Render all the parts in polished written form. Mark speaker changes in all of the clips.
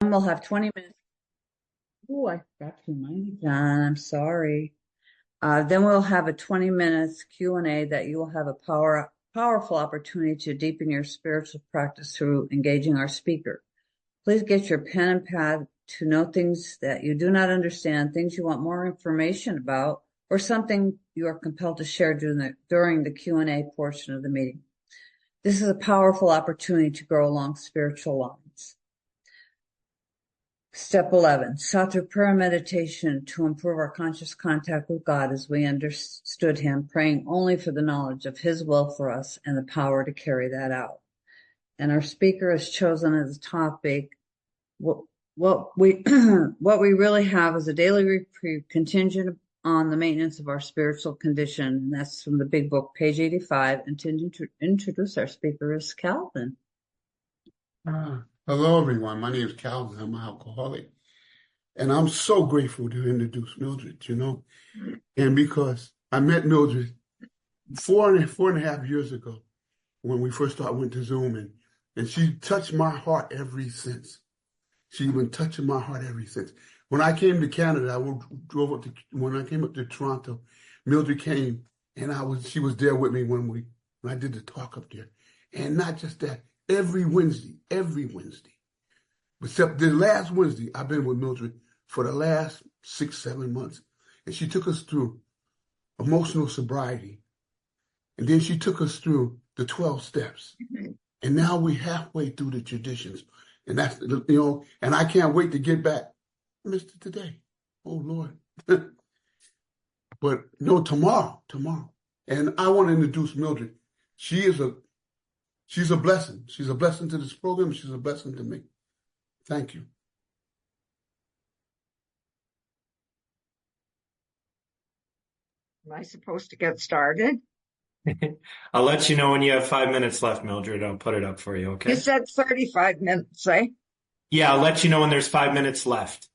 Speaker 1: We'll have 20 minutes. Oh, I forgot to remind you, John. I'm sorry. Then we'll have a 20 minutes Q&A that you will have a powerful opportunity to deepen your spiritual practice through engaging our speaker. Please get your pen and pad to know things that you do not understand, things you want more information about, or something you are compelled to share during the Q&A portion of the meeting. This is a powerful opportunity to grow along spiritual lines. Step 11, sought through prayer and meditation to improve our conscious contact with God as we understood Him, praying only for the knowledge of His will for us and the power to carry that out. And our speaker has chosen as a topic, what we really have is a daily reprieve contingent on the maintenance of our spiritual condition. And that's from the Big Book, page 85. And to introduce our speaker is Calvin.
Speaker 2: Hello, everyone. My name is Calvin. I'm an alcoholic. And I'm so grateful to introduce Mildred, and because I met Mildred four and a half years ago when we first went to Zoom, and she touched my heart ever since. She's been touching my heart ever since. When I came to Canada, when I came up to Toronto, Mildred came, and she was there with me when I did the talk up there. And not just that, every Wednesday, except the last Wednesday, I've been with Mildred for the last 6-7 months. And she took us through emotional sobriety. And then she took us through the 12 steps. And now we're halfway through the traditions. And that's, and I can't wait to get back. Mr. Today. Oh, Lord. But no, tomorrow. And I want to introduce Mildred. She's a blessing. She's a blessing to this program. She's a blessing to me. Thank you.
Speaker 3: Am I supposed to get started?
Speaker 4: I'll let you know when you have 5 minutes left, Mildred. I'll put it up for you, okay?
Speaker 3: You said 35 minutes, eh?
Speaker 4: Yeah, I'll let you know when there's 5 minutes left.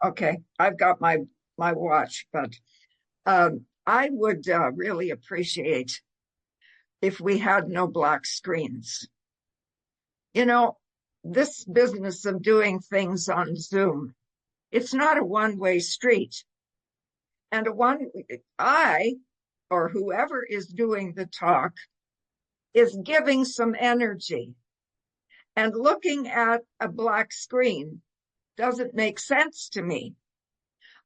Speaker 3: Okay, I've got my watch, but I would really appreciate if we had no black screens. This business of doing things on Zoom, it's not a one-way street. And I, or whoever is doing the talk, is giving some energy. And looking at a black screen doesn't make sense to me.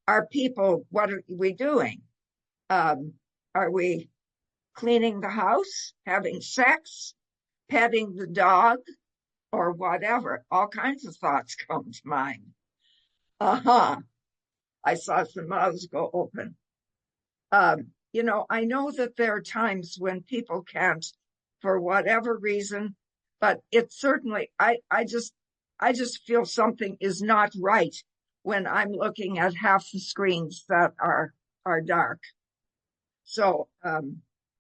Speaker 3: What are we doing? Are we cleaning the house, having sex, petting the dog, or whatever? All kinds of thoughts come to mind. I saw some mouths go open. I know that there are times when people can't, for whatever reason, but it's certainly, I just feel something is not right when I'm looking at half the screens that are dark. So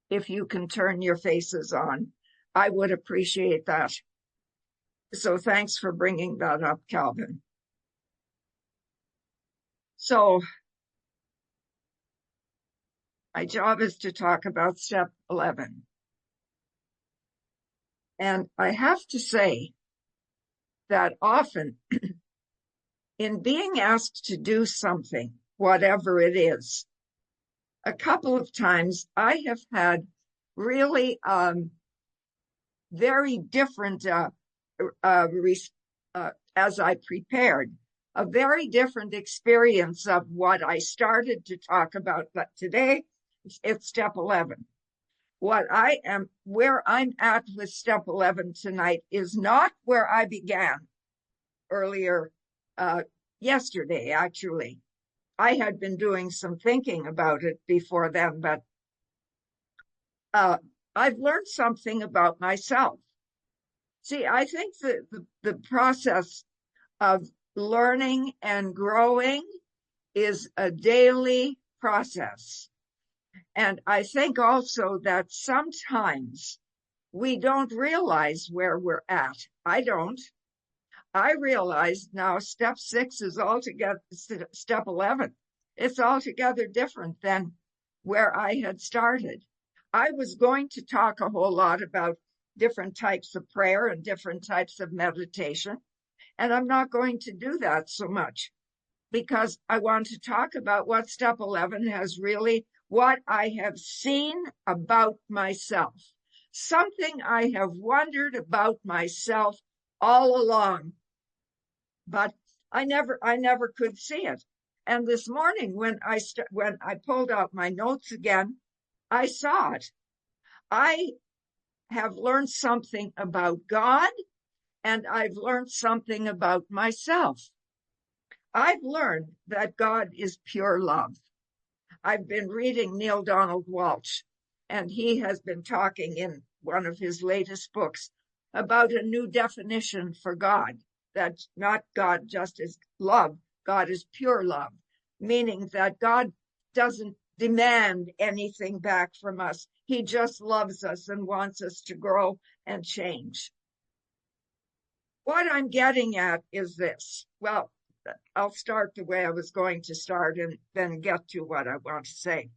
Speaker 3: if you can turn your faces on, I would appreciate that. So thanks for bringing that up, Calvin. So my job is to talk about step 11. And I have to say that often in being asked to do something, whatever it is, a couple of times I have had really very different, as I prepared, a very different experience of what I started to talk about. But today, it's step 11. Where I'm at with step 11 tonight is not where I began earlier, yesterday, actually. I had been doing some thinking about it before then, but I've learned something about myself. See, I think that the process of learning and growing is a daily process. And I think also that sometimes we don't realize where we're at. I don't. I realize now step 6 is altogether, step 11. It's altogether different than where I had started. I was going to talk a whole lot about different types of prayer and different types of meditation. And I'm not going to do that so much because I want to talk about what step 11 has really, what I have seen about myself, something I have wondered about myself all along, but I never could see it. And this morning when I pulled out my notes again, I saw it. I have learned something about God, and I've learned something about myself. I've learned that God is pure love. I've been reading Neil Donald Walsh, and he has been talking in one of his latest books about a new definition for God, that not God just as love, God is pure love, meaning that God doesn't demand anything back from us. He just loves us and wants us to grow and change. What I'm getting at is this. Well, I'll start the way I was going to start and then get to what I want to say.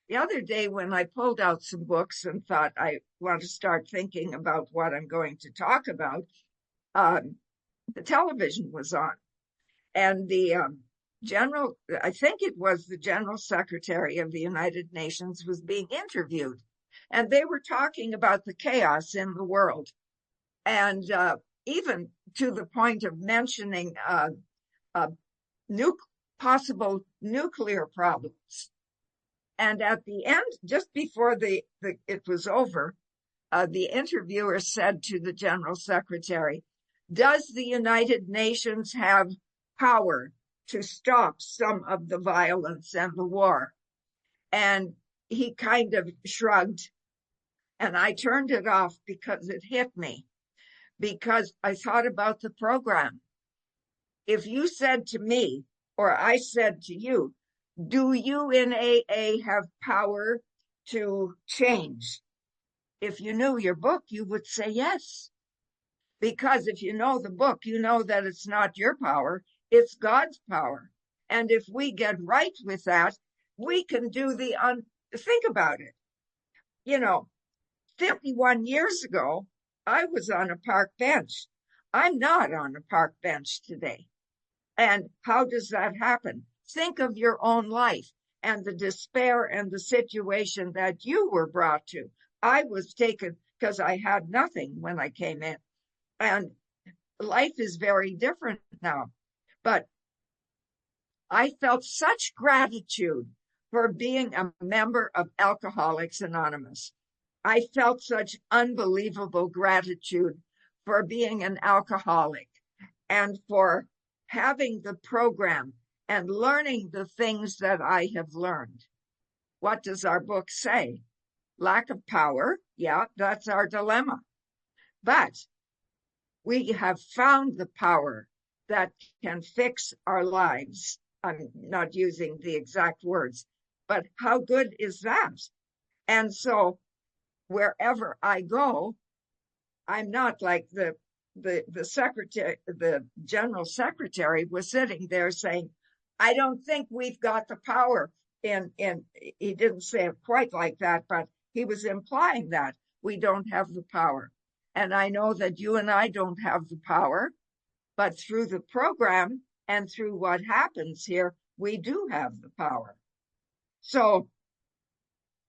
Speaker 3: The other day when I pulled out some books and thought I want to start thinking about what I'm going to talk about, the television was on. And the I think it was the General Secretary of the United Nations was being interviewed. And they were talking about the chaos in the world. And even to the point of mentioning possible nuclear problems. And at the end, just before it was over, the interviewer said to the General Secretary, "Does the United Nations have power to stop some of the violence and the war?" And he kind of shrugged, and I turned it off because it hit me, because I thought about the program. If you said to me, or I said to you, "Do you in AA have power to change?" If you knew your book, you would say yes. Because if you know the book, you know that it's not your power, it's God's power. And if we get right with that, we can do think about it. 51 years ago, I was on a park bench. I'm not on a park bench today. And how does that happen? Think of your own life and the despair and the situation that you were brought to. I was taken because I had nothing when I came in. And life is very different now. But I felt such gratitude for being a member of Alcoholics Anonymous. I felt such unbelievable gratitude for being an alcoholic and for having the program and learning the things that I have learned. What does our book say? Lack of power. Yeah, that's our dilemma. But we have found the power that can fix our lives. I'm not using the exact words, but how good is that? And so wherever I go, I'm not like the secretary, the general secretary was sitting there saying, "I don't think we've got the power." And he didn't say it quite like that, but he was implying that we don't have the power. And I know that you and I don't have the power, but through the program and through what happens here, we do have the power. So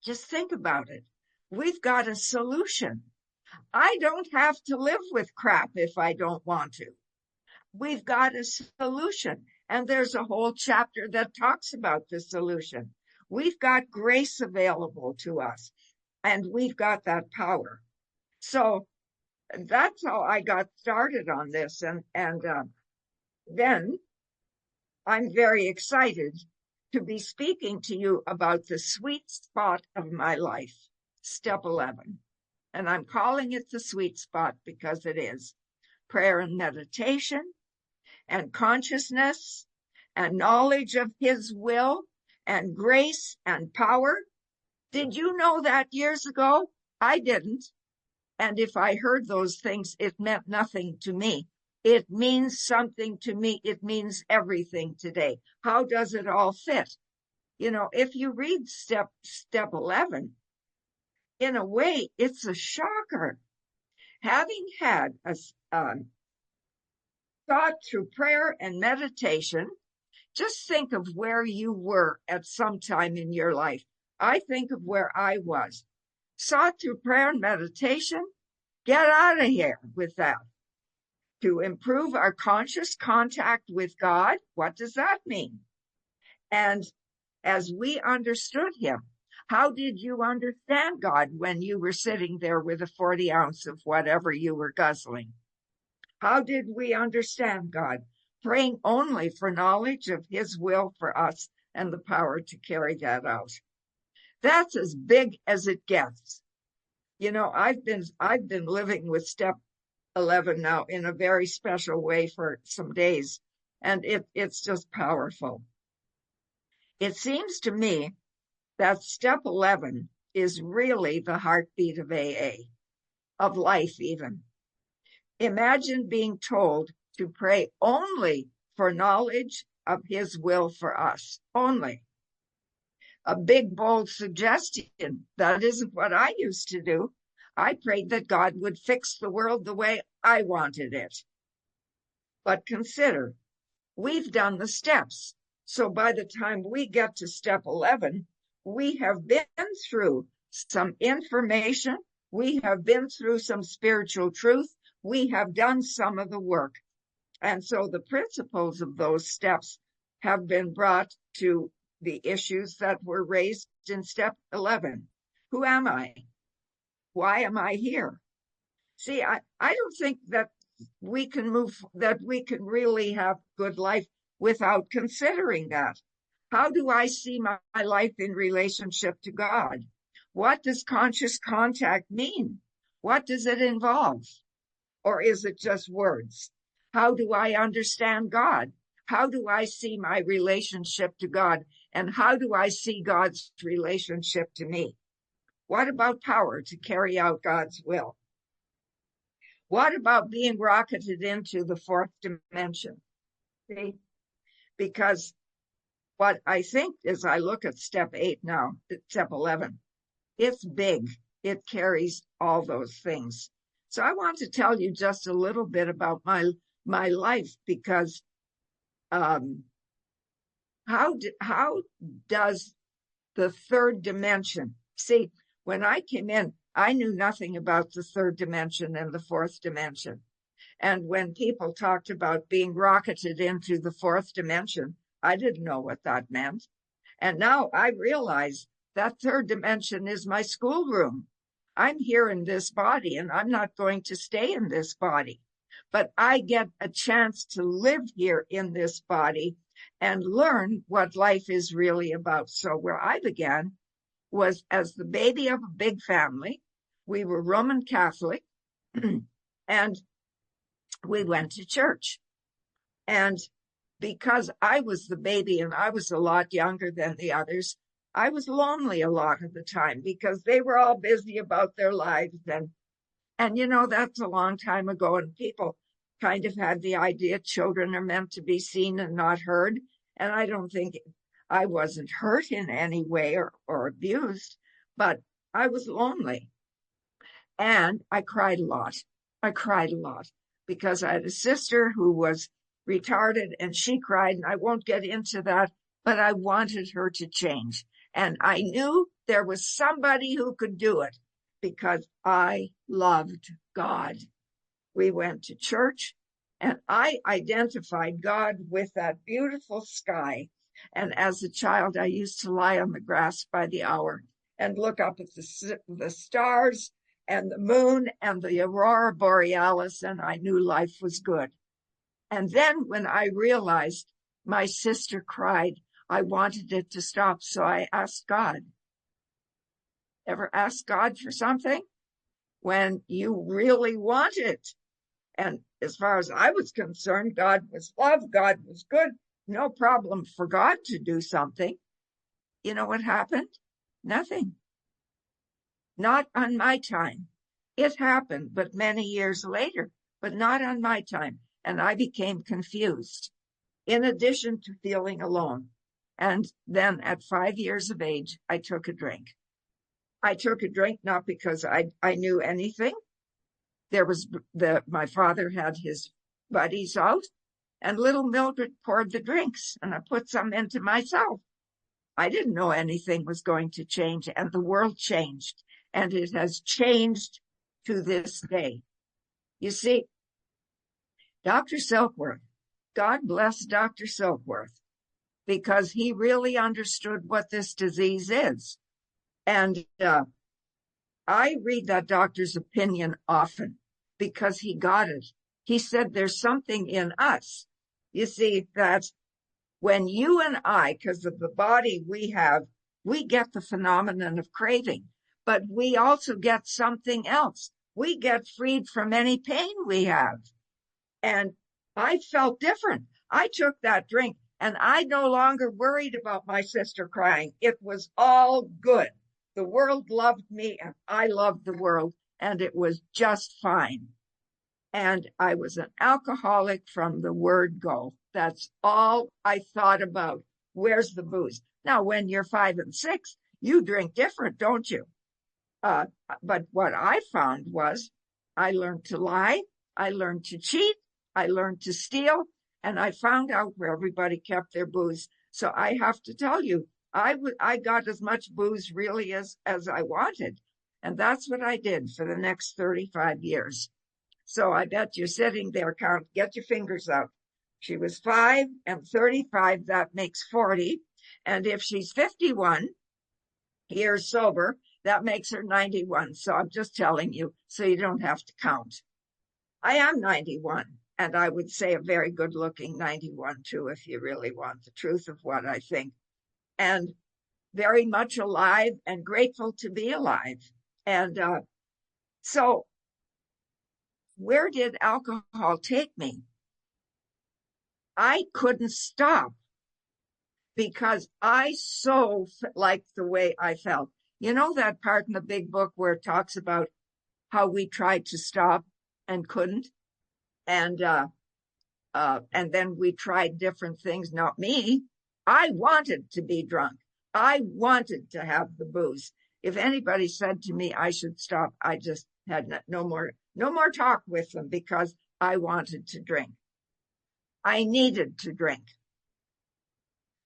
Speaker 3: just think about it. We've got a solution. I don't have to live with crap if I don't want to. We've got a solution. And there's a whole chapter that talks about the solution. We've got grace available to us, and we've got that power. So that's how I got started on this. And then I'm very excited to be speaking to you about the sweet spot of my life, step 11. And I'm calling it the sweet spot because it is prayer and meditation and consciousness and knowledge of his will and grace and power. Did you know that years ago? I didn't. And if I heard those things, it meant nothing to me. It means something to me. It means everything today. How does it all fit? If you read step 11, in a way, it's a shocker. Having had sought through prayer and meditation. Just think of where you were at some time in your life. I think of where I was. Sought through prayer and meditation. Get out of here with that. To improve our conscious contact with God. What does that mean? And as we understood him, how did you understand God when you were sitting there with a 40 ounce of whatever you were guzzling? How did we understand God? Praying only for knowledge of his will for us and the power to carry that out. That's as big as it gets. You know, I've been living with step 11 now in a very special way for some days, and it's just powerful. It seems to me that step 11 is really the heartbeat of AA, of life even. Imagine being told to pray only for knowledge of his will for us, only. A big, bold suggestion. That isn't what I used to do. I prayed that God would fix the world the way I wanted it. But consider, we've done the steps. So by the time we get to step 11, we have been through some information. We have been through some spiritual truth. We have done some of the work. And so the principles of those steps have been brought to the issues that were raised in step 11. Who am I? Why am I here? See, I don't think that we can really have good life without considering that. How do I see my life in relationship to God? What does conscious contact mean? What does it involve? Or is it just words? How do I understand God? How do I see my relationship to God? And how do I see God's relationship to me? What about power to carry out God's will? What about being rocketed into the fourth dimension? See? Because what I think as I look at step 8 now, step 11, it's big. It carries all those things. So I want to tell you just a little bit about my life, because how does the third dimension, see, when I came in, I knew nothing about the third dimension and the fourth dimension. And when people talked about being rocketed into the fourth dimension, I didn't know what that meant. And now I realize that third dimension is my schoolroom. I'm here in this body, and I'm not going to stay in this body. But I get a chance to live here in this body and learn what life is really about. So where I began was as the baby of a big family. We were Roman Catholic, and we went to church. And because I was the baby and I was a lot younger than the others, I was lonely a lot of the time because they were all busy about their lives. And you know, that's a long time ago, and people kind of had the idea children are meant to be seen and not heard. And I don't think I wasn't hurt in any way or abused, but I was lonely. And I cried a lot. I cried a lot because I had a sister who was retarded and she cried, and I won't get into that, but I wanted her to change. And I knew there was somebody who could do it because I loved God. We went to church, and I identified God with that beautiful sky. And as a child, I used to lie on the grass by the hour and look up at the stars and the moon and the aurora borealis, and I knew life was good. And then when I realized my sister cried, I wanted it to stop, so I asked God. Ever ask God for something when you really want it? And as far as I was concerned, God was love, God was good, no problem for God to do something. You know what happened? Nothing. Not on my time. It happened, but many years later, but not on my time. And I became confused, in addition to feeling alone. And then at 5 years of age, I took a drink. I took a drink not because I knew anything. My father had his buddies out, and little Mildred poured the drinks, and I put some into myself. I didn't know anything was going to change, and the world changed, and it has changed to this day. You see, Dr. Silkworth, God bless Dr. Silkworth, because he really understood what this disease is. And I read that doctor's opinion often because he got it. He said there's something in us. You see, that when you and I, because of the body we have, we get the phenomenon of craving, but we also get something else. We get freed from any pain we have. And I felt different. I took that drink and I no longer worried about my sister crying. It was all good. The world loved me and I loved the world, and it was just fine. And I was an alcoholic from the word go. That's all I thought about. Where's the booze? Now, when you're 5 and 6, you drink different, don't you? But what I found was I learned to lie, I learned to cheat, I learned to steal, and I found out where everybody kept their booze. So I have to tell you, I got as much booze really as I wanted. And that's what I did for the next 35 years. So I bet you're sitting there, get your fingers up. She was 5 and 35, that makes 40. And if she's 51 years sober, that makes her 91. So I'm just telling you, so you don't have to count. I am 91, and I would say a very good looking 91 too, if you really want the truth of what I think. And very much alive and grateful to be alive. And so where did alcohol take me? I couldn't stop because I so liked the way I felt. You know that part in the big book where it talks about how we tried to stop and couldn't? And then we tried different things. Not me. I wanted to be drunk. I wanted to have the booze. If anybody said to me I should stop, I just had no more talk with them because I wanted to drink. I needed to drink.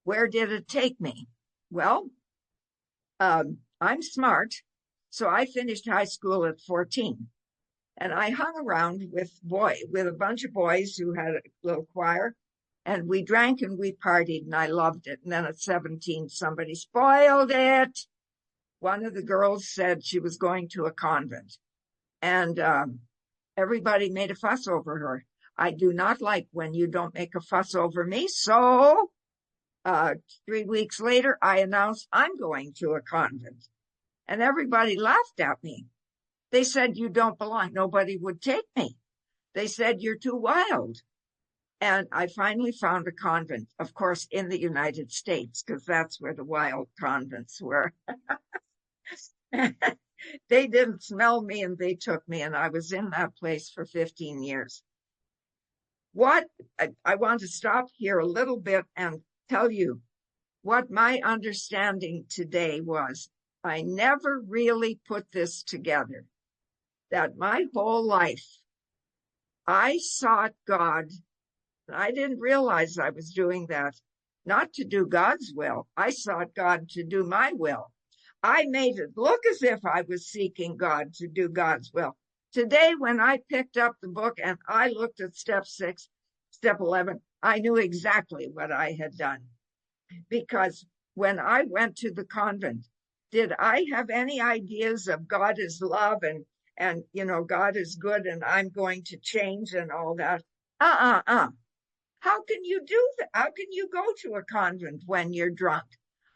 Speaker 3: Where did it take me? Well, I'm smart, so I finished high school at 14. And I hung around with a bunch of boys who had a little choir, and we drank and we partied, and I loved it. And then at 17, somebody spoiled it. One of the girls said she was going to a convent, and everybody made a fuss over her. I do not like when you don't make a fuss over me. So 3 weeks later, I announced I'm going to a convent, and everybody laughed at me. They said, you don't belong. Nobody would take me. They said, you're too wild. And I finally found a convent, of course, in the United States, because that's where the wild convents were. They didn't smell me and they took me, and I was in that place for 15 years. I want to stop here a little bit and tell you what my understanding today was. I never really put this together. That my whole life, I sought God. I didn't realize I was doing that, not to do God's will. I sought God to do my will. I made it look as if I was seeking God to do God's will. Today, when I picked up the book and I looked at step 6, step 11, I knew exactly what I had done. Because when I went to the convent, did I have any ideas of God is love and God is good and I'm going to change and all that? How can you do that? How can you go to a convent when you're drunk?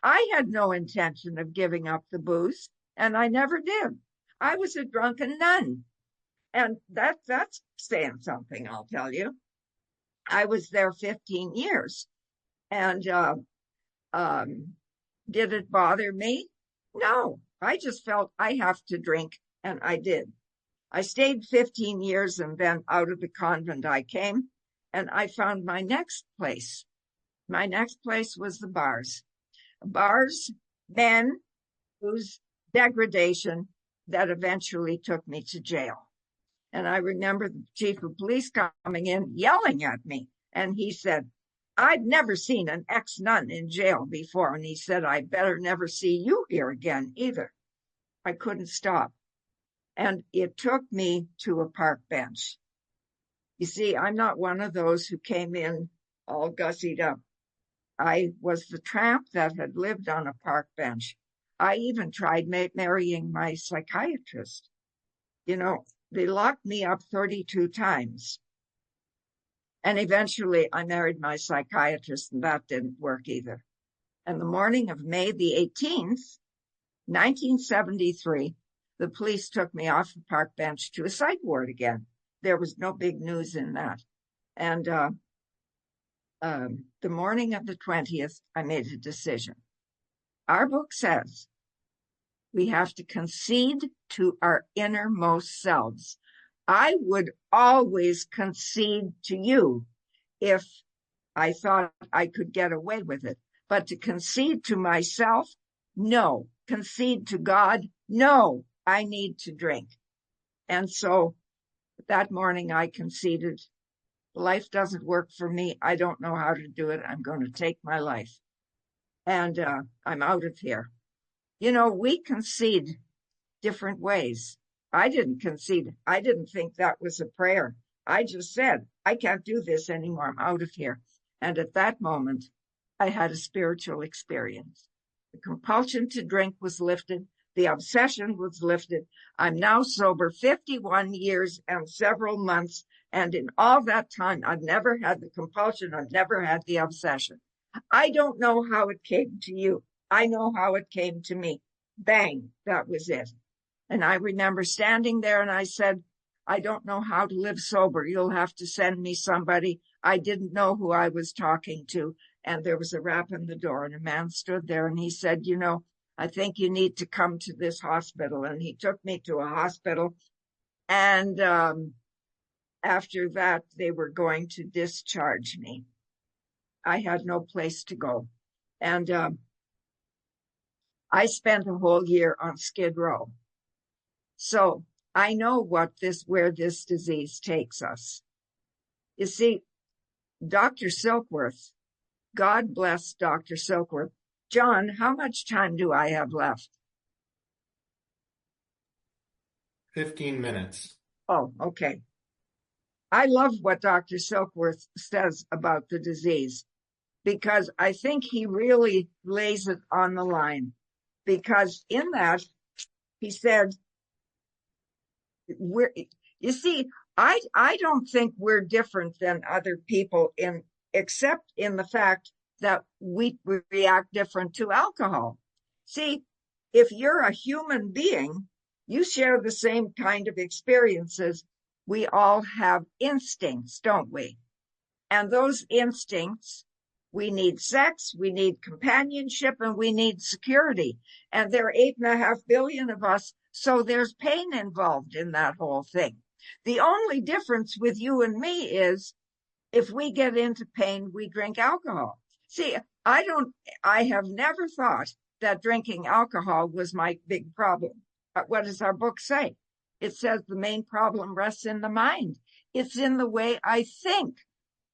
Speaker 3: I had no intention of giving up the booze, and I never did. I was a drunken nun, and that's saying something, I'll tell you. I was there 15 years, and did it bother me? No, I just felt I have to drink, and I did. I stayed 15 years, and then out of the convent I came, and I found my next place. My next place was the bars. Bars, men whose degradation that eventually took me to jail. And I remember the chief of police coming in, yelling at me. And he said, I'd never seen an ex-nun in jail before. And he said, I better never see you here again either. I couldn't stop. And it took me to a park bench. You see, I'm not one of those who came in all gussied up. I was the tramp that had lived on a park bench. I even tried marrying my psychiatrist. You know, they locked me up 32 times. And eventually I married my psychiatrist, and that didn't work either. And the morning of May the 18th, 1973, the police took me off the park bench to a psych ward again. There was no big news in that. And the morning of the 20th, I made a decision. Our book says we have to concede to our innermost selves. I would always concede to you if I thought I could get away with it. But to concede to myself, no. Concede to God, no. I need to drink. And so that morning I conceded. Life doesn't work for me. I don't know how to do it. I'm going to take my life. And I'm out of here. You know, we concede different ways. I didn't concede. I didn't think that was a prayer. I just said, I can't do this anymore. I'm out of here. And at that moment, I had a spiritual experience. The compulsion to drink was lifted. The obsession was lifted. I'm now sober 51 years and several months. And in all that time, I've never had the compulsion. I've never had the obsession. I don't know how it came to you. I know how it came to me. Bang, that was it. And I remember standing there and I said, I don't know how to live sober. You'll have to send me somebody. I didn't know who I was talking to. And there was a rap on the door and a man stood there and he said, you know, I think you need to come to this hospital. And he took me to a hospital. And after that, they were going to discharge me. I had no place to go. And I spent a whole year on Skid Row. So I know where this disease takes us. You see, Dr. Silkworth, God bless Dr. Silkworth. John, how much time do I have left?
Speaker 4: 15 minutes.
Speaker 3: Oh, okay. I love what Dr. Silkworth says about the disease because I think he really lays it on the line. Because in that, he said, you see, I don't think we're different than other people except in the fact that we react different to alcohol. See, if you're a human being, you share the same kind of experiences. We all have instincts, don't we? And those instincts, we need sex, we need companionship, and we need security. And there are 8.5 billion of us, so there's pain involved in that whole thing. The only difference with you and me is if we get into pain, we drink alcohol. See, I have never thought that drinking alcohol was my big problem. But what does our book say? It says the main problem rests in the mind. It's in the way I think.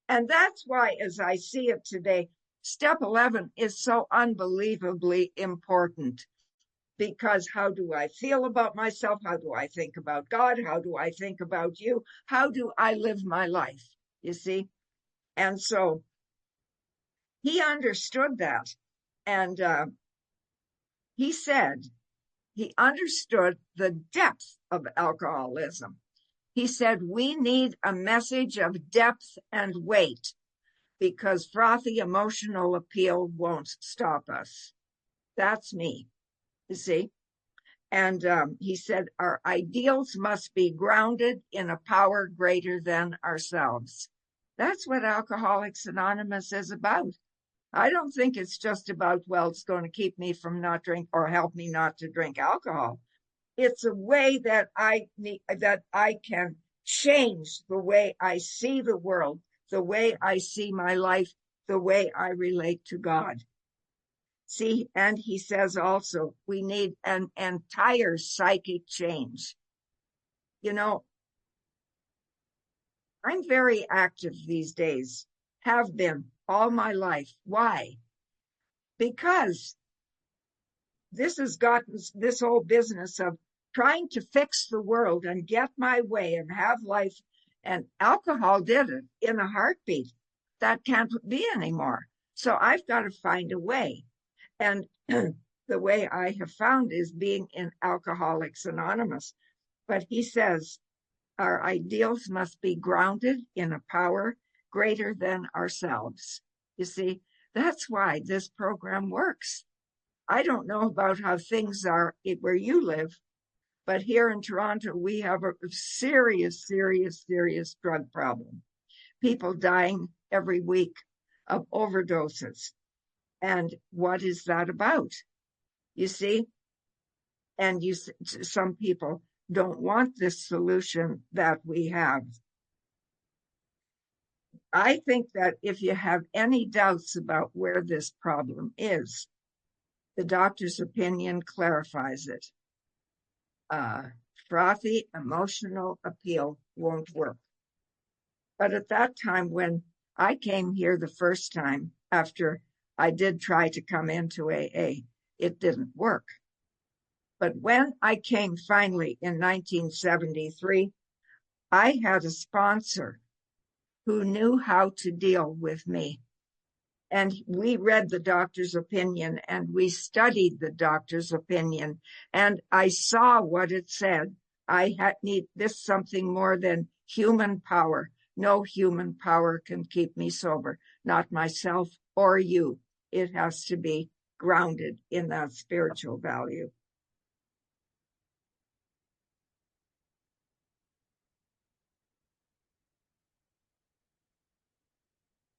Speaker 3: And that's why, as I see it today, step 11 is so unbelievably important. Because how do I feel about myself? How do I think about God? How do I think about you? How do I live my life? You see? And so he understood that. And he said he understood the depth of alcoholism. He said, we need a message of depth and weight because frothy emotional appeal won't stop us. That's me, you see? And he said, our ideals must be grounded in a power greater than ourselves. That's what Alcoholics Anonymous is about. I don't think it's just about, well, it's going to keep me from not drink or help me not to drink alcohol. It's a way that I can change the way I see the world, the way I see my life, the way I relate to God. See, and he says also, we need an entire psychic change. You know, I'm very active these days, have been all my life. Why? Because this has gotten this whole business of trying to fix the world and get my way and have life. And alcohol did it in a heartbeat. That can't be anymore. So I've got to find a way. And the way I have found is being in Alcoholics Anonymous. But he says our ideals must be grounded in a power greater than ourselves. You see, that's why this program works. I don't know about how things are where you live, but here in Toronto, we have a serious, serious, serious drug problem. People dying every week of overdoses. And what is that about? You see? And some people don't want this solution that we have. I think that if you have any doubts about where this problem is, the doctor's opinion clarifies it. Frothy emotional appeal won't work. But at that time, when I came here the first time, after I did try to come into AA, it didn't work. But when I came finally in 1973, I had a sponsor who knew how to deal with me. And we read the doctor's opinion and we studied the doctor's opinion. And I saw what it said. I need this something more than human power. No human power can keep me sober, not myself or you. It has to be grounded in that spiritual value.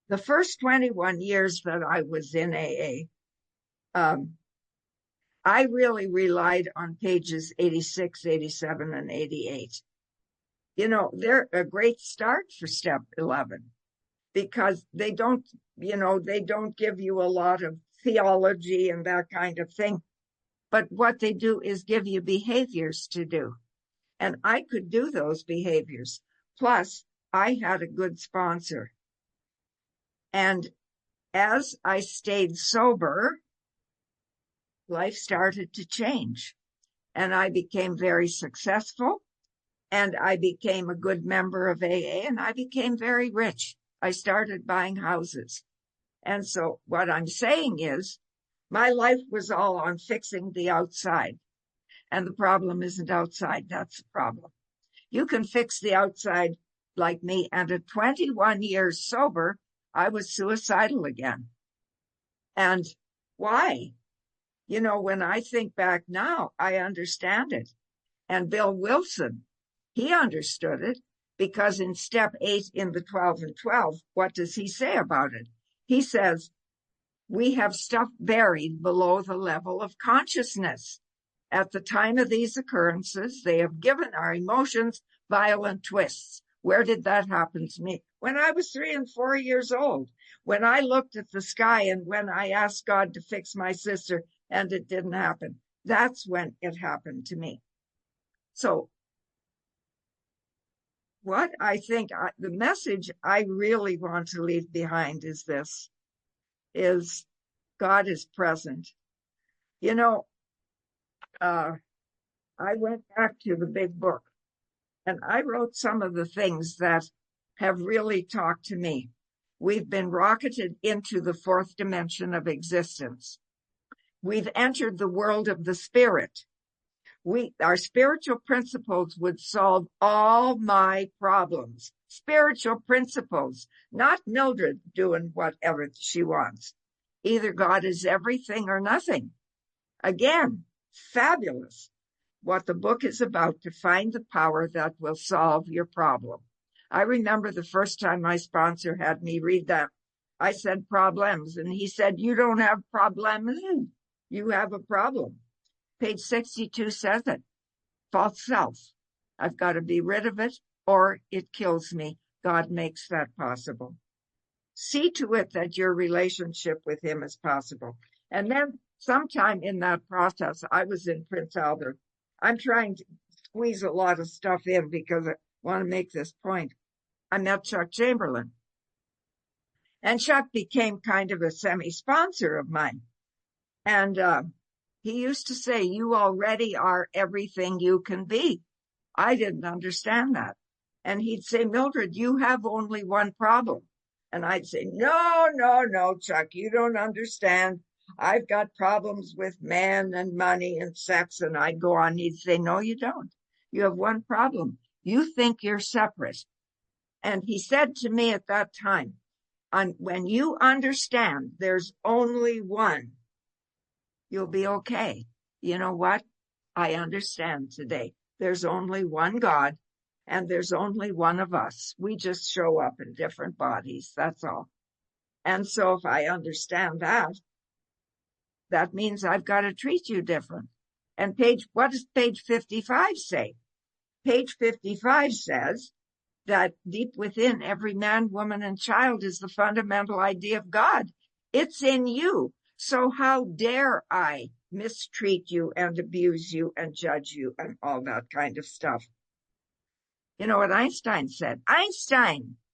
Speaker 3: The first 21 years that I was in AA, I really relied on pages 86, 87, and 88. You know, they're a great start for step 11 because they don't give you a lot of theology and that kind of thing. But what they do is give you behaviors to do. And I could do those behaviors. Plus, I had a good sponsor. And as I stayed sober, life started to change. And I became very successful. And I became a good member of AA. And I became very rich. I started buying houses. And so what I'm saying is, my life was all on fixing the outside. And the problem isn't outside. That's the problem. You can fix the outside like me. And at 21 years sober, I was suicidal again. And why? You know, when I think back now, I understand it. And Bill Wilson, he understood it because in step 8 in the 12 and 12, what does he say about it? He says, we have stuff buried below the level of consciousness. At the time of these occurrences, they have given our emotions violent twists. Where did that happen to me? When I was 3 and 4 years old, when I looked at the sky and when I asked God to fix my sister and it didn't happen. That's when it happened to me. So what I think, the message I really want to leave behind is this, is God is present. You know, I went back to the big book and I wrote some of the things that have really talked to me. We've been rocketed into the 4th dimension of existence. We've entered the world of the spirit. Our spiritual principles would solve all my problems. Spiritual principles, not Mildred doing whatever she wants. Either God is everything or nothing. Again, fabulous. What the book is about, to find the power that will solve your problem. I remember the first time my sponsor had me read that. I said problems, and he said, you don't have problems, you have a problem. Page 62 says it. False self. I've got to be rid of it or it kills me. God makes that possible. See to it that your relationship with him is possible. And then sometime in that process, I was in Prince Albert. I'm trying to squeeze a lot of stuff in because I want to make this point. I met Chuck Chamberlain. And Chuck became kind of a semi-sponsor of mine. And he used to say, you already are everything you can be. I didn't understand that. And he'd say, Mildred, you have only one problem. And I'd say, no, no, no, Chuck, you don't understand. I've got problems with men and money and sex. And I'd go on. He'd say, no, you don't. You have one problem. You think you're separate. And he said to me at that time, when you understand there's only one, you'll be okay. You know what? I understand today. There's only one God, and there's only one of us. We just show up in different bodies. That's all. And so if I understand that, that means I've got to treat you different. And what does page 55 say? Page 55 says that deep within every man, woman, and child is the fundamental idea of God. It's in you. So how dare I mistreat you and abuse you and judge you and all that kind of stuff? You know what Einstein said?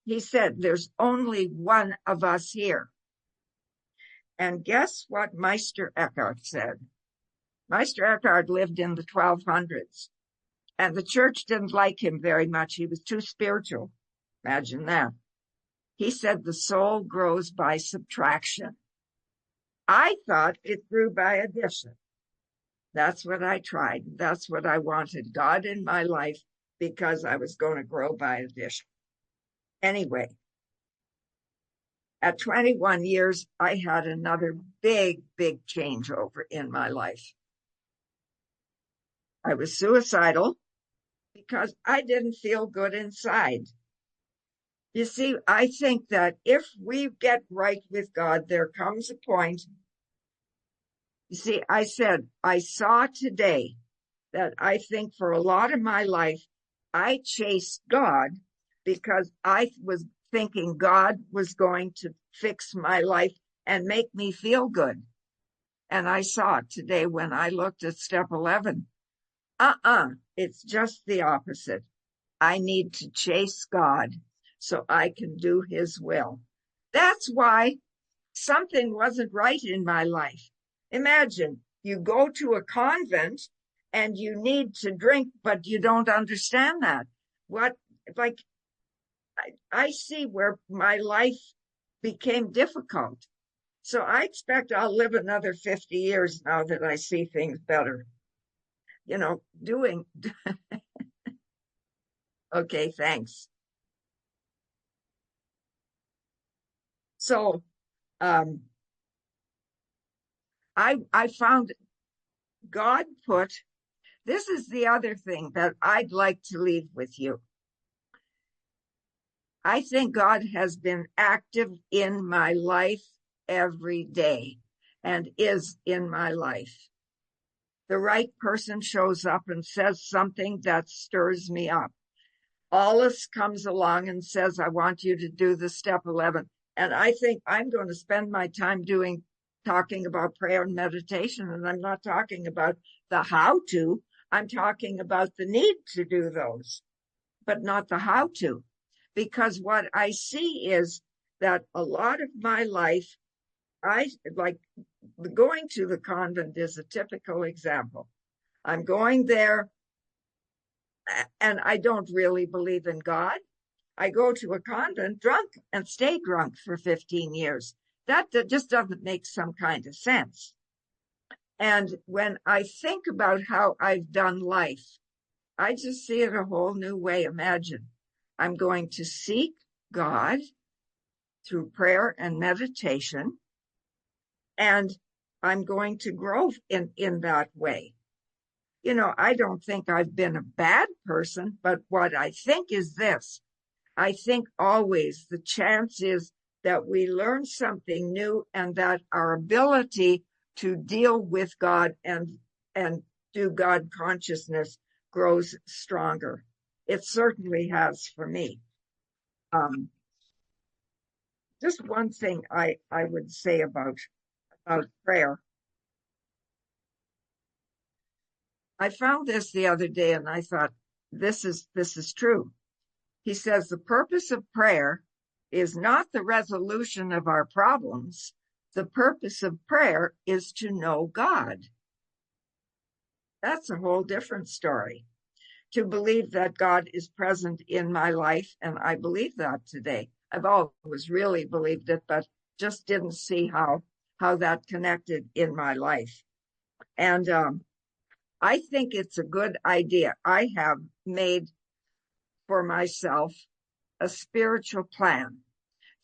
Speaker 3: He said, there's only one of us here. And guess what Meister Eckhart said? Meister Eckhart lived in the 1200s, and the church didn't like him very much. He was too spiritual. Imagine that. He said the soul grows by subtraction. I thought it grew by addition. That's what I tried. That's what I wanted. God in my life, because I was going to grow by addition. Anyway, at 21 years, I had another big, big changeover in my life. I was suicidal because I didn't feel good inside. You see, I think that if we get right with God, there comes a point. You see, I saw today that I think for a lot of my life, I chased God because I was thinking God was going to fix my life and make me feel good. And I saw it today when I looked at step 11. It's just the opposite. I need to chase God so I can do his will. That's why something wasn't right in my life. Imagine you go to a convent and you need to drink, but you don't understand that. I see where my life became difficult. So I expect I'll live another 50 years now that I see things better. You know, okay, thanks. So I found God this is the other thing that I'd like to leave with you. I think God has been active in my life every day and is in my life. The right person shows up and says something that stirs me up. Alice comes along and says, I want you to do the step 11. And I think I'm going to spend my time talking about prayer and meditation. And I'm not talking about the how to. I'm talking about the need to do those, but not the how to. Because what I see is that a lot of my life, going to the convent is a typical example. I'm going there and I don't really believe in God. I go to a convent drunk and stay drunk for 15 years. That just doesn't make some kind of sense. And when I think about how I've done life, I just see it a whole new way. Imagine I'm going to seek God through prayer and meditation, and I'm going to grow in that way. You know, I don't think I've been a bad person, but what I think is this. I think always the chance is that we learn something new and that our ability to deal with God and do God consciousness grows stronger. It certainly has for me. Just one thing I would say about prayer. I found this the other day and I thought, this is true. He says the purpose of prayer is not the resolution of our problems. The purpose of prayer is to know God. That's a whole different story. To believe that God is present in my life, and I believe that today. I've always really believed it, but just didn't see how that connected in my life. And I think it's a good idea. I have made for myself a spiritual plan.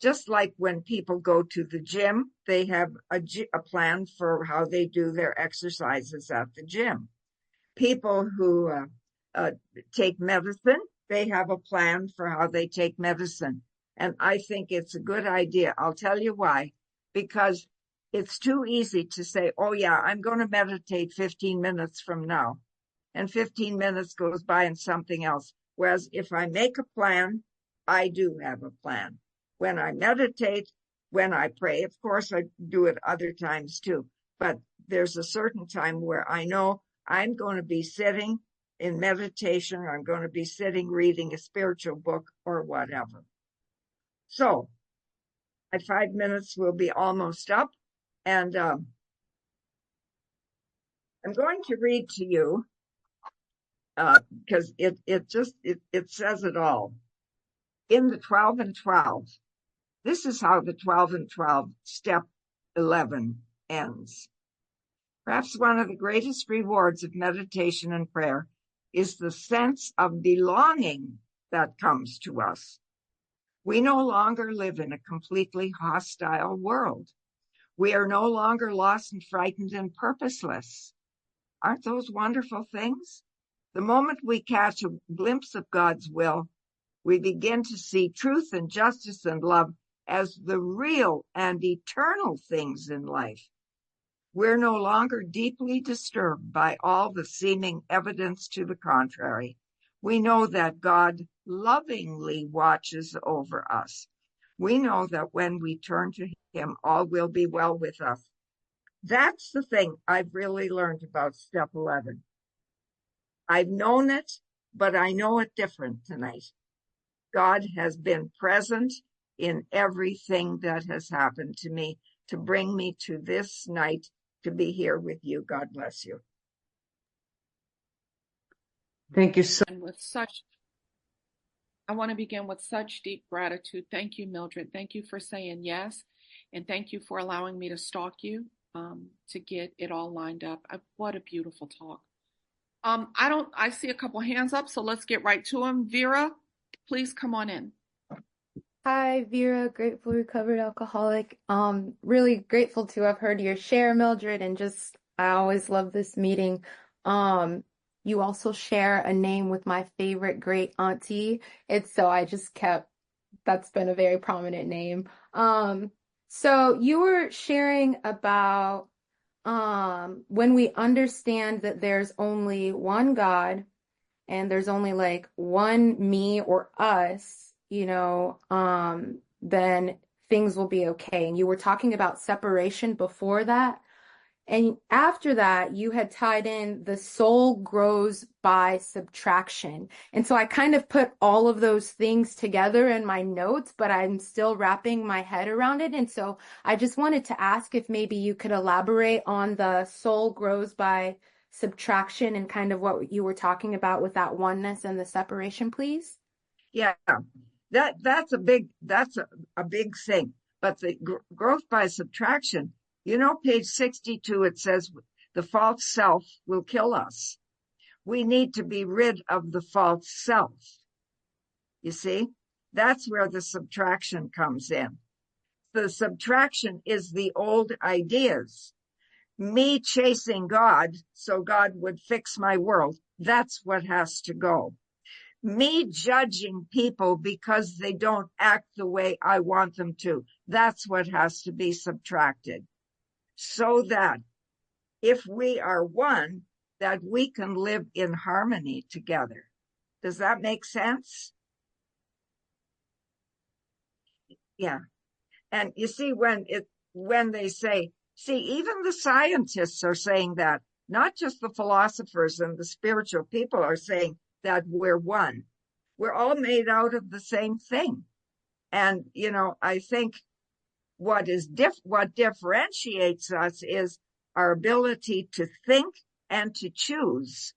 Speaker 3: Just like when people go to the gym, they have a plan for how they do their exercises at the gym. People who take medicine, they have a plan for how they take medicine. And I think it's a good idea. I'll tell you why. Because it's too easy to say, oh, yeah, I'm going to meditate 15 minutes from now. And 15 minutes goes by and something else. Whereas if I make a plan, I do have a plan. When I meditate, when I pray, of course, I do it other times too. But there's a certain time where I know I'm going to be sitting in meditation, or I'm going to be sitting reading a spiritual book or whatever. So my 5 minutes will be almost up, and I'm going to read to you because it says it all. In the 12 and 12, this is how the 12 and 12 step 11 ends. Perhaps one of the greatest rewards of meditation and prayer is the sense of belonging that comes to us. We no longer live in a completely hostile world. We are no longer lost and frightened and purposeless. Aren't those wonderful things? The moment we catch a glimpse of God's will, we begin to see truth and justice and love as the real and eternal things in life. We're no longer deeply disturbed by all the seeming evidence to the contrary. We know that God lovingly watches over us. We know that when we turn to Him, all will be well with us. That's the thing I've really learned about step 11. I've known it, but I know it different tonight. God has been present in everything that has happened to me to bring me to this night to be here with you. God bless you.
Speaker 1: Thank you so
Speaker 5: And I want to begin with such deep gratitude. Thank you, Mildred. Thank you for saying yes. And thank you for allowing me to stalk you to get it all lined up. What a beautiful talk. I see a couple hands up, so let's get right to them. Vera, please come on in.
Speaker 6: Hi, Vera, grateful recovered alcoholic. Really grateful to have heard your share, Mildred, and just I always love this meeting. You also share a name with my favorite great auntie. That's been a very prominent name. So you were sharing about when we understand that there's only one God and there's only like one me or us, then things will be okay. And you were talking about separation before that. And after that, you had tied in the soul grows by subtraction. And so I kind of put all of those things together in my notes, but I'm still wrapping my head around it. And so I just wanted to ask if maybe you could elaborate on the soul grows by subtraction and kind of what you were talking about with that oneness and the separation, please.
Speaker 3: Yeah, that's a big thing. But the growth by subtraction, page 62, it says the false self will kill us. We need to be rid of the false self. You see, that's where the subtraction comes in. The subtraction is the old ideas. Me chasing God so God would fix my world. That's what has to go. Me judging people because they don't act the way I want them to. That's what has to be subtracted. So that if we are one, that we can live in harmony together. Does that make sense? Yeah. And you see, when they say, even the scientists are saying that, not just the philosophers and the spiritual people are saying that we're one. We're all made out of the same thing. And, I think what differentiates us is our ability to think and to choose.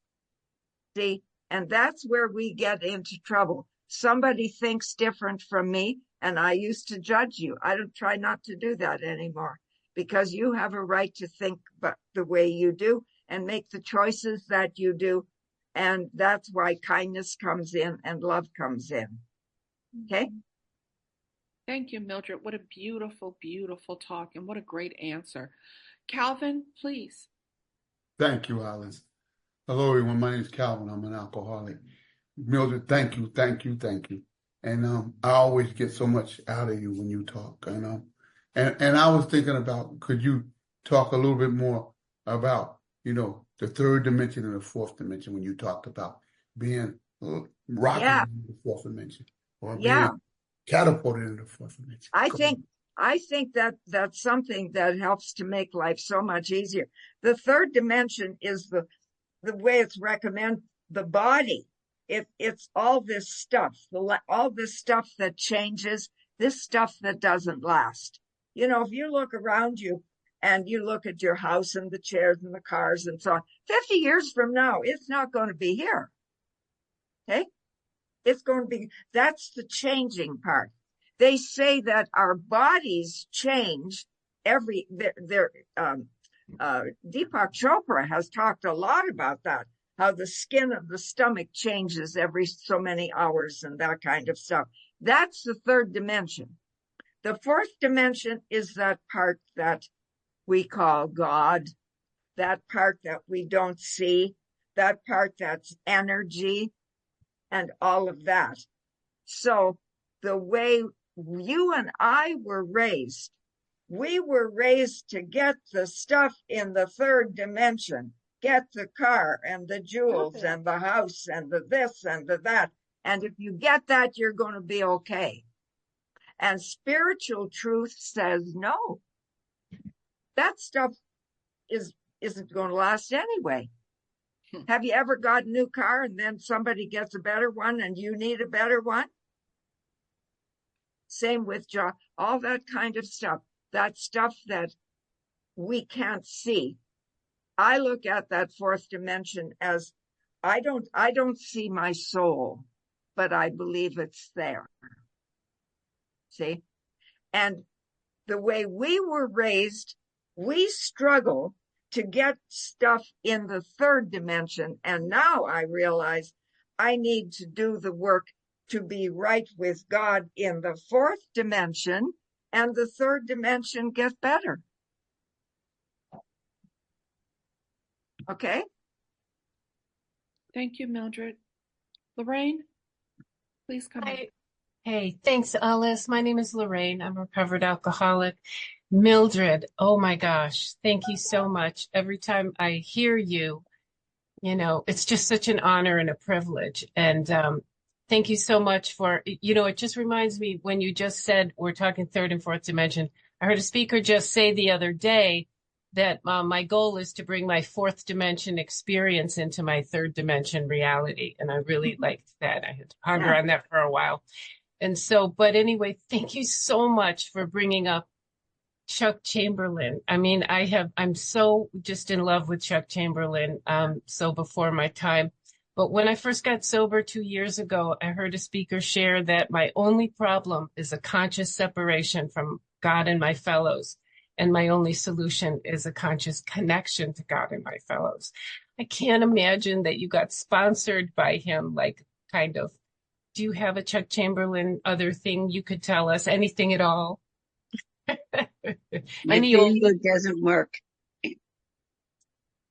Speaker 3: See, and that's where we get into trouble. Somebody thinks different from me, and I used to judge you. I don't try not to do that anymore because you have a right to think but the way you do and make the choices that you do. And that's why kindness comes in and love comes in. Okay.
Speaker 5: Thank you, Mildred. What a beautiful, beautiful talk, and what a great answer. Calvin, please.
Speaker 2: Thank you, Alice. Hello, everyone. My name is Calvin. I'm an alcoholic. Mildred, thank you, thank you, thank you. And I always get so much out of you when you talk. And I was thinking about, could you talk a little bit more about, the third dimension and the fourth dimension when you talked about being rocking
Speaker 3: Yeah.
Speaker 2: in the fourth dimension or
Speaker 3: Yeah.
Speaker 2: being catapulted in the fourth dimension?
Speaker 3: I think that that's something that helps to make life so much easier. The third dimension is the way it's recommended, the body. It's all this stuff, all this stuff that changes, this stuff that doesn't last. If you look around you and you look at your house and the chairs and the cars and so on, 50 years from now, it's not going to be here. Okay? It's going to be, that's the changing part. They say that our bodies change Deepak Chopra has talked a lot about that, how the skin of the stomach changes every so many hours and that kind of stuff. That's the third dimension. The fourth dimension is that part that we call God, that part that we don't see, that part that's energy and all of that. So the way you and I were raised, we were raised to get the stuff in the third dimension, get the car and the jewels and the house and the this and the that. And if you get that, you're going to be okay. And spiritual truth says, no, that stuff isn't going to last anyway. Have you ever got a new car and then somebody gets a better one and you need a better one? Same with job, all that kind of stuff. That stuff that we can't see. I look at that fourth dimension as I don't see my soul, but I believe it's there. See? And the way we were raised, we struggle to get stuff in the third dimension. And now I realize I need to do the work to be right with God in the fourth dimension, and the third dimension get better. Okay?
Speaker 5: Thank you, Mildred. Lorraine, please come in.
Speaker 7: Hi. Hey, thanks, Alice. My name is Lorraine. I'm a recovered alcoholic. Mildred, oh my gosh, thank you so much. Every time I hear you, it's just such an honor and a privilege. And thank you so much for, it just reminds me when you just said we're talking third and fourth dimension. I heard a speaker just say the other day that my goal is to bring my fourth dimension experience into my third dimension reality. And I really liked that. I had to ponder on that for a while. And so, but anyway, thank you so much for bringing up Chuck Chamberlain. I mean, I'm so just in love with Chuck Chamberlain. So before my time, but when I first got sober 2 years ago, I heard a speaker share that my only problem is a conscious separation from God and my fellows. And my only solution is a conscious connection to God and my fellows. I can't imagine that you got sponsored by him, like kind of. Do you have a Chuck Chamberlain other thing you could tell us? Anything at all?
Speaker 8: My finger doesn't work.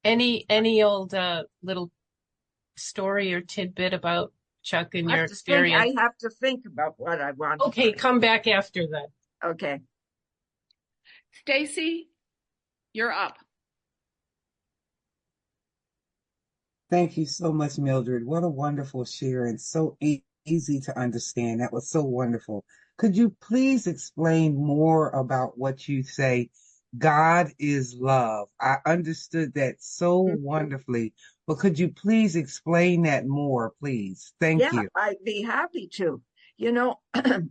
Speaker 7: Any old little story or tidbit about Chuck and your experience?
Speaker 3: I have to think about what I want.
Speaker 7: Okay, come back after that.
Speaker 3: Okay.
Speaker 5: Stacy, you're up.
Speaker 9: Thank you so much, Mildred. What a wonderful share and so easy to understand. That was so wonderful. Could you please explain more about what you say? God is love. I understood that so wonderfully but could you please explain that more, please? Thank
Speaker 3: Yeah,
Speaker 9: you.
Speaker 3: I'd be happy to. You know, do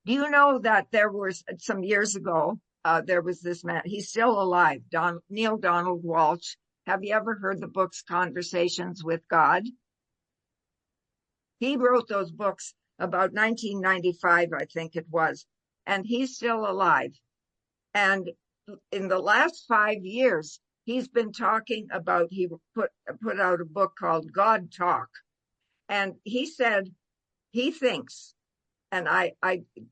Speaker 3: you know that there was some years ago, there was this man, he's still alive, Neil Donald Walsh. Have you ever heard the books Conversations with God? He wrote those books about 1995, I think it was, and he's still alive. And in the last 5 years, he's been talking about, he put out a book called God Talk. And he said he thinks, and I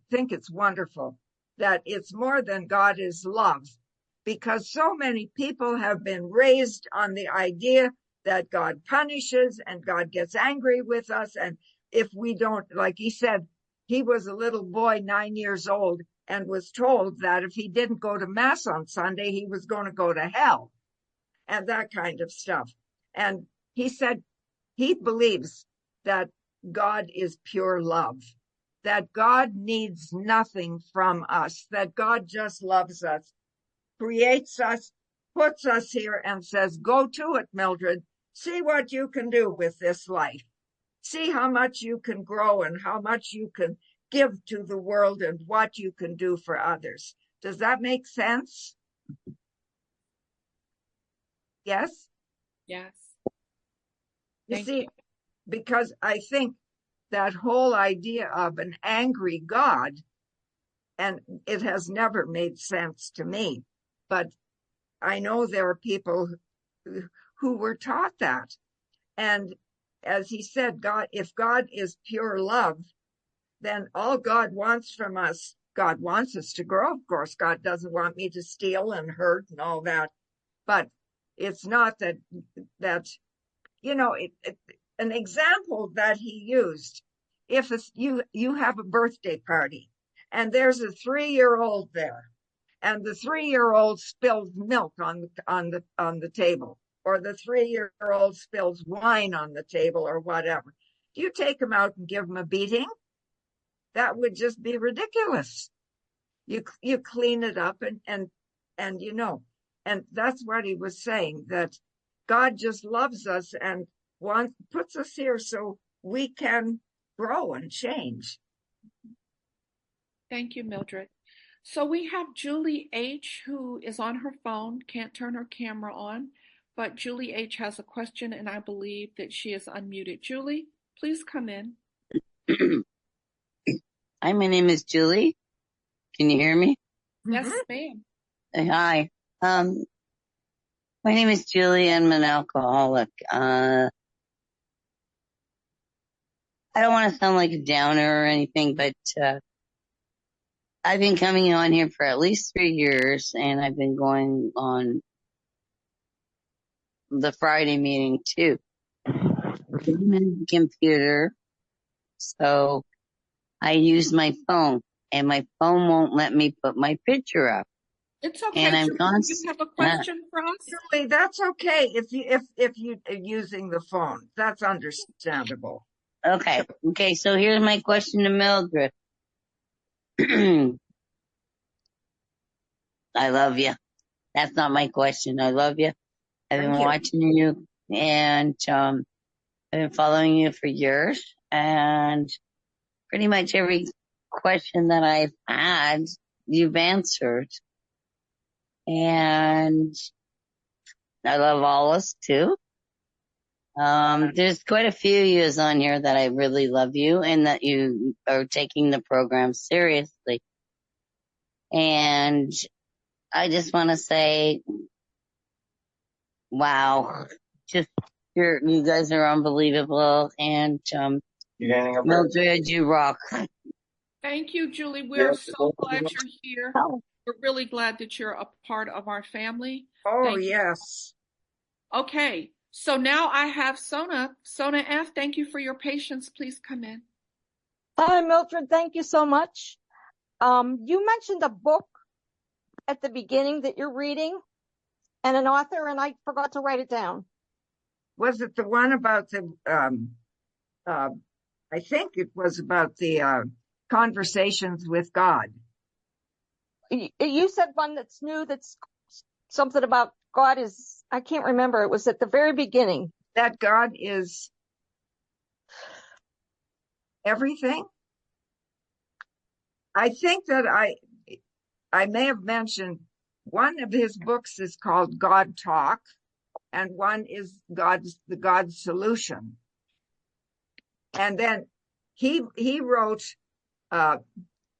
Speaker 3: think it's wonderful, that it's more than God is love, because so many people have been raised on the idea that God punishes and God gets angry with us. And if we don't, like he said, he was a little boy, 9 years old, and was told that if he didn't go to mass on Sunday, he was going to go to hell and that kind of stuff. And he said he believes that God is pure love, that God needs nothing from us, that God just loves us, creates us, puts us here, and says, go to it, Mildred. See what you can do with this life. See how much you can grow and how much you can give to the world and what you can do for others. Does that make sense? Yes?
Speaker 5: Yes.
Speaker 3: You
Speaker 5: Thank
Speaker 3: see,
Speaker 5: you.
Speaker 3: because I think that whole idea of an angry God, and it has never made sense to me, but I know there are people who were taught that. And as he said, God, if God is pure love, then all God wants from us, God wants us to grow. Of course, God doesn't want me to steal and hurt and all that. But it's not that an example that he used. If you have a birthday party and there's a 3-year-old there, and the 3-year-old spills milk on the table, or the 3-year-old spills wine on the table, or whatever, do you take him out and give him a beating? That would just be ridiculous. You clean it up and and that's what he was saying, that God just loves us and puts us here so we can grow and change.
Speaker 5: Thank you, Mildred. So we have Julie H., who is on her phone, can't turn her camera on, but Julie H. has a question, and I believe that she is unmuted. Julie, please come in.
Speaker 8: Hi, my name is Julie. Can you hear me?
Speaker 5: Yes,
Speaker 3: Mhm.
Speaker 5: ma'am.
Speaker 8: Hi. My name is Julie. I'm an alcoholic. I don't want to sound like a downer or anything, but I've been coming on here for at least 3 years, and I've been going on the Friday meeting too. I'm in the computer, so I use my phone, and my phone won't let me put my picture up.
Speaker 5: It's
Speaker 8: And
Speaker 5: okay,
Speaker 8: I'm
Speaker 5: Julie. You have a
Speaker 8: constant.
Speaker 5: question for us?
Speaker 3: Julie, that's okay if you are using the phone. That's understandable.
Speaker 8: Okay. So here's my question to Mildred. I love you. That's not my question. I love you. I've been
Speaker 3: Thank you.
Speaker 8: watching you, and I've been following you for years, and pretty much every question that I've had, you've answered. And I love Alice too. There's quite a few years on here that I really love you and that you are taking the program seriously. And I just want to say, wow, just you guys are unbelievable. And Mildred, you rock.
Speaker 5: Thank you, Julie. We're so glad you're here. We're really glad that you're a part of our family.
Speaker 3: Oh,
Speaker 5: Thank you.
Speaker 3: yes.
Speaker 5: Okay, so now I have Sona. Sona F., thank you for your patience. Please come in.
Speaker 10: Hi, Mildred. Thank you so much. You mentioned a book at the beginning that you're reading and an author, and I forgot to write it down.
Speaker 3: Was it the one about the, I think it was about the conversations with God.
Speaker 10: You said one that's new, that's something about God is, I can't remember. It was at the very beginning.
Speaker 3: That God is everything. I think that I may have mentioned one of his books is called God Talk, and one is the God's Solution. And then he wrote,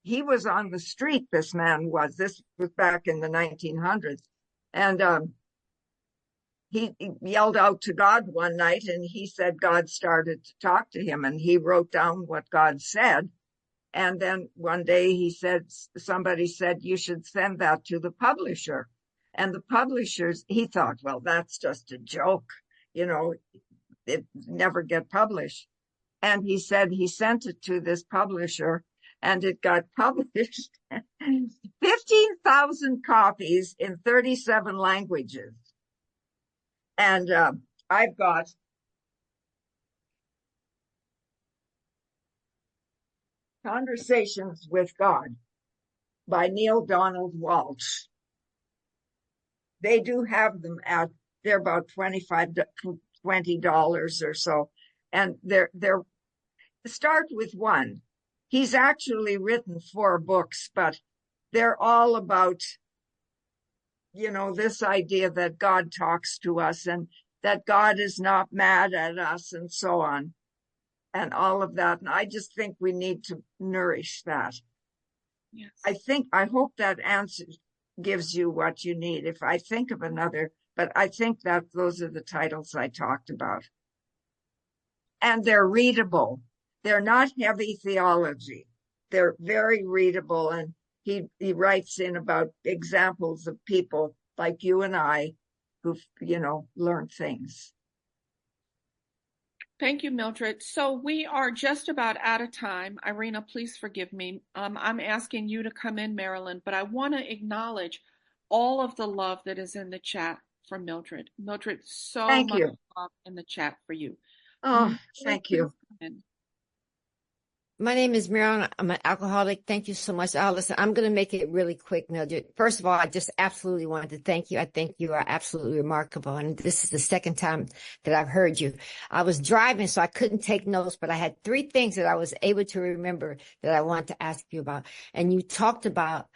Speaker 3: he was on the street, this man was. This was back in the 1900s. And he yelled out to God one night, and he said God started to talk to him, and he wrote down what God said. And then one day he said, somebody said, you should send that to the publisher. And the publishers, he thought, well, that's just a joke. It never get published. And he said he sent it to this publisher, and it got published 15,000 copies in 37 languages. And I've got Conversations with God by Neil Donald Walsh. They do have them they're about $20 or so. And they're start with one. He's actually written 4 books, but they're all about, this idea that God talks to us and that God is not mad at us and so on, and all of that. And I just think we need to nourish that.
Speaker 5: Yes.
Speaker 3: I hope that answer gives you what you need. If I think of another, but I think that those are the titles I talked about. And they're readable. They're not heavy theology. They're very readable. And he writes in about examples of people like you and I who've, learned things.
Speaker 5: Thank you, Mildred. So we are just about out of time. Irina, please forgive me. I'm asking you to come in, Marilyn, but I want to acknowledge all of the love that is in the chat for Mildred. Mildred, so
Speaker 3: Thank
Speaker 5: much
Speaker 3: you.
Speaker 5: love in the chat for you.
Speaker 3: Oh, thank you.
Speaker 11: My name is Marilyn. I'm an alcoholic. Thank you so much. Listen, I'm going to make it really quick, Mildred. First of all, I just absolutely wanted to thank you. I think you are absolutely remarkable. And this is the second time that I've heard you. I was driving, so I couldn't take notes, but I had 3 things that I was able to remember that I wanted to ask you about. And you talked about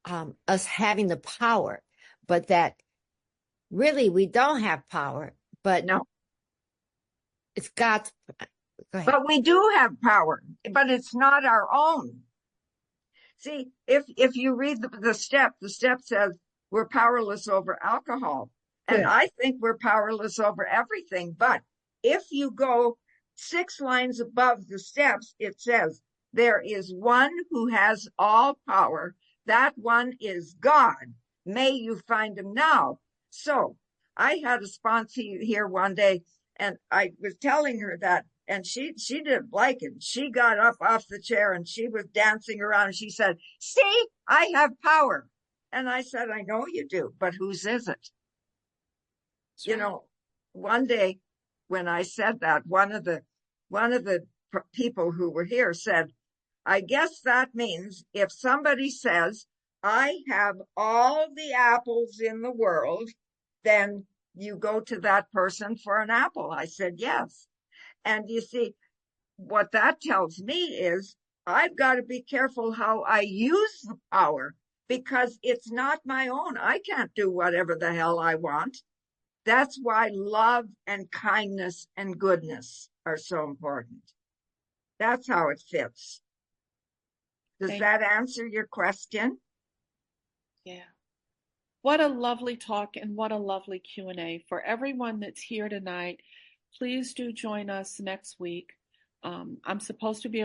Speaker 11: us having the power, but that really we don't have power, but
Speaker 3: no,
Speaker 11: it's God's. Go ahead.
Speaker 3: But we do have power, but it's not our own. See, if you read the step says we're powerless over alcohol. And
Speaker 1: Yeah.
Speaker 3: I think we're powerless over everything. But if you go 6 lines above the steps, it says, there is one who has all power. That one is God. May you find him now. So I had a sponsee here one day, and I was telling her that, and she didn't like it. She got up off the chair and she was dancing around. And she said, see, I have power. And I said, I know you do, but whose is it? One day when I said that, one of the people who were here said, I guess that means if somebody says, I have all the apples in the world, then you go to that person for an apple. I said, yes. And you see, what that tells me is I've got to be careful how I use the power, because it's not my own. I can't do whatever the hell I want. That's why love and kindness and goodness are so important. That's how it fits. Does that answer your question?
Speaker 5: Yeah. What a lovely talk and what a lovely Q&A. For everyone that's here tonight, please do join us next week. I'm supposed to be